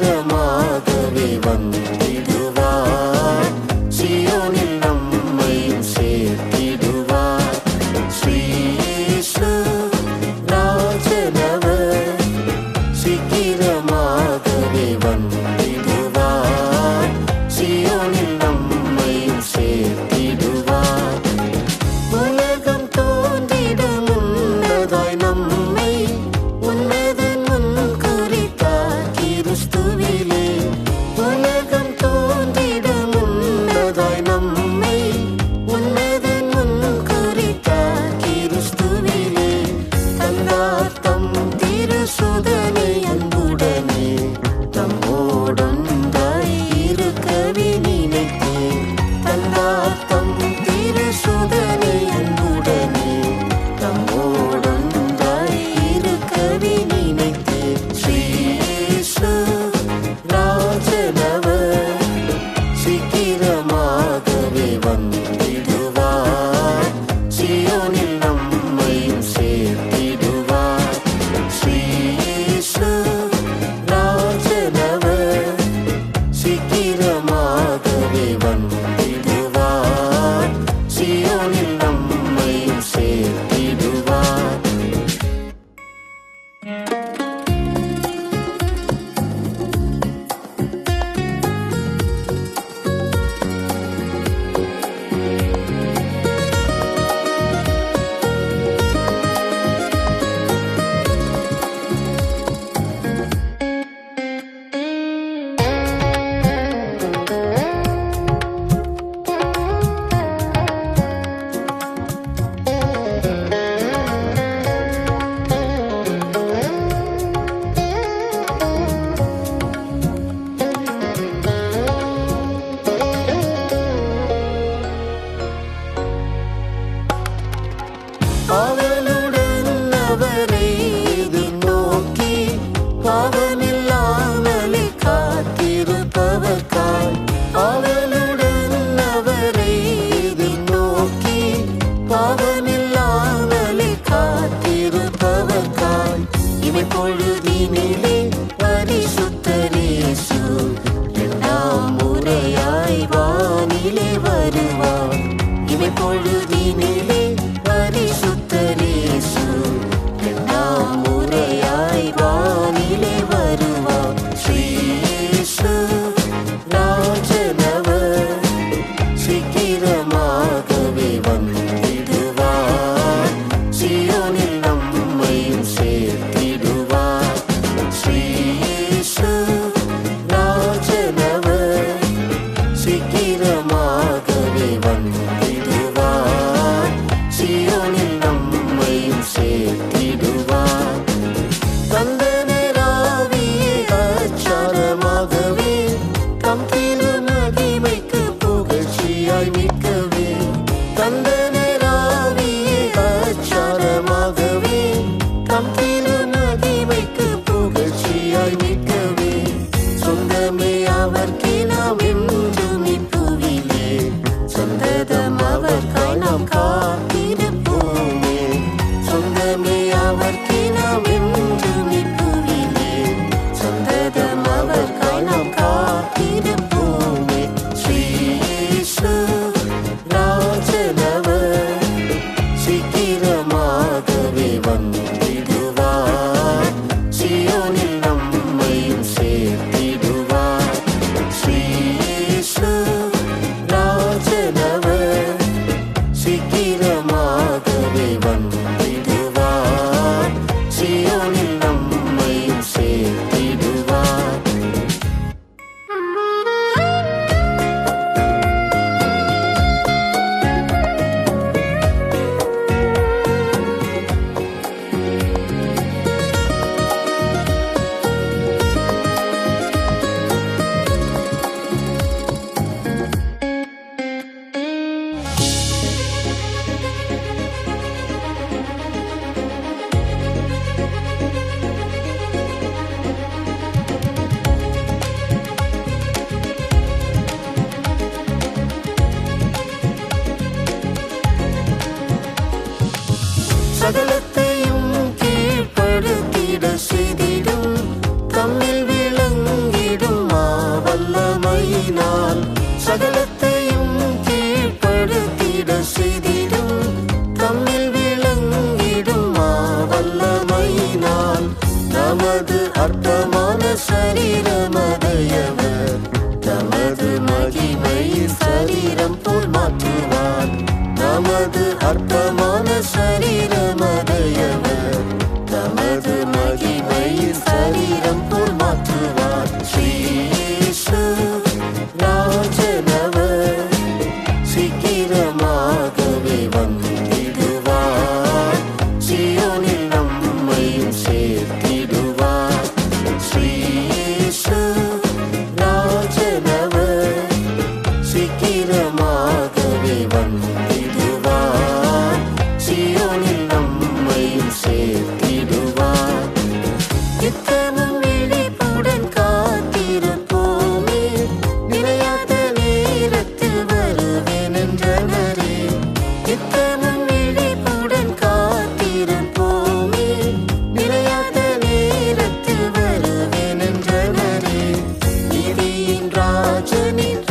சீக்கிரமாகவே வந்திடுவார். சீயோனில் நம்மையும் சேர்த்திடுவார். ஸ்ரீயேசு ராஜனவர் சீக்கிரமாகவே வந்திடுவார். சீயோனில் நம்மையும் சேர்த்திடுவார். உலகம் தோன்றிட முன்னதாய் நம்மை உன்னதன் முன் குறித்தார் கிறிஸ்துவிலே. உலகம் தோன்றிட முன்னதாய் நம்மை உன்னதன் முன் குறித்தார் கிறிஸ்துவிலே. தந்தார் தம் திருசுதனை அன்புடனே தம்மோடொன்றாய் இருக்கவே நினைத்தேன். தந்தார் தம் திருசுதனை அன்புடனே தம்மோடொன்றாய் இருக்கவே நினைத்தேன். ஸ்ரீயேசு ராஜனவர் சீக்கிரமாகவே வந்திடுவார். சீயோனில் நம்மையும் சேர்த்திடுவார். ஸ்ரீயேசு ராஜனவர் சீக்கிரமாகவே வந்திடுவார். சீயோனில் நம்மையும் சேர்த்திடுவார். அவளுடன் அவரை எதிர்நோக்கி பாவமில்லாமலே காத்திருப்பவர்காய். அவளுடன் அவரை எதிர்நோக்கி பாவமில்லாமலே காத்திருப்பவர்காய். இவை பொழுதினிலே பரிசுத்தரேசு இரண்டாம் முறையாய் வானிலே வருவார். இவை பொழுதினிலே பரிசுத்தரேசு இரண்டாம் முறையாய் வானிலே வருவார். ஸ்ரீயேசு ராஜனவர் சீக்கிரமாகவே வந்திடுவார். சீயோனில் நம்மையும் சேர்த்திடுவார். ஸ்ரீயேசு ராஜனவர் சீக்கிரமாகவே வந்திடுவார். 是 ராஜனின்